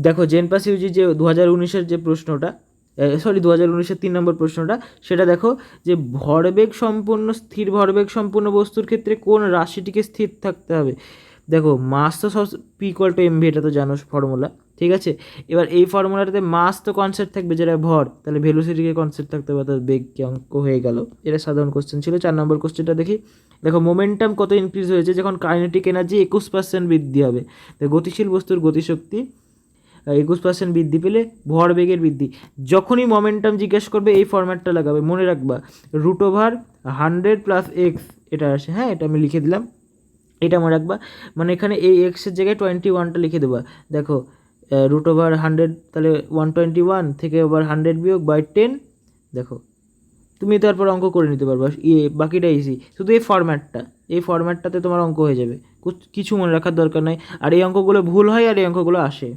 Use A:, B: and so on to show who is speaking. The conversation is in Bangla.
A: দেখো জেনপাস ইউজি যে 2019-এর যে প্রশ্নটা, 2019-এর 3 নম্বর প্রশ্নটা, সেটা দেখো যে স্থির ভরবেগ সম্পন্ন বস্তুর ক্ষেত্রে কোন রাশিটিকে স্থির থাকতে হবে। দেখো মাস তো সব P=mv, এটা তো জানো ফর্মুলা, ঠিক আছে। এবার এই ফর্মুলাটাতে মাস তো কনসেপ্ট থাকবে যেটা ভর, তাহলে ভেলোসিটিকে কনসেপ্ট থাকতে হবে, অর্থাৎ বেগকে অঙ্ক হয়ে গেল। এটা সাধারণ কোশ্চেন ছিল। 4 নম্বর কোশ্চেনটা দেখি। দেখো মোমেন্টাম কত ইনক্রিজ হয়েছে যখন কাইনেটিক এনার্জি 21% বৃদ্ধি হবে। তো গতিশীল বস্তুর গতিশক্তি 21% বৃদ্ধি পেলে ভরবেগের বৃদ্ধি। যখনই মোমেন্টাম জিজ্ঞেস করবে এই ফরম্যাটটা লাগাবে, মনে রাখবা √100 + x এটা আসে, হ্যাঁ এটা আমি লিখে দিলাম, এটা মনে রাখবা। মানে এখানে এই এক্সের জায়গায় 21টা লিখে দেবা। দেখো √100, তাহলে 121 থেকে আবার 100 বিয়োগ বাই 10। দেখো তুমি তারপর অঙ্ক করে নিতে পারবা, বাকিটা ইজি। শুধু এই ফরম্যাটটাতে তোমার অঙ্ক হয়ে যাবে, কিছু মনে রাখার দরকার নাই। আর এই অঙ্কগুলো ভুল হয় আর এই অঙ্কগুলো আসে।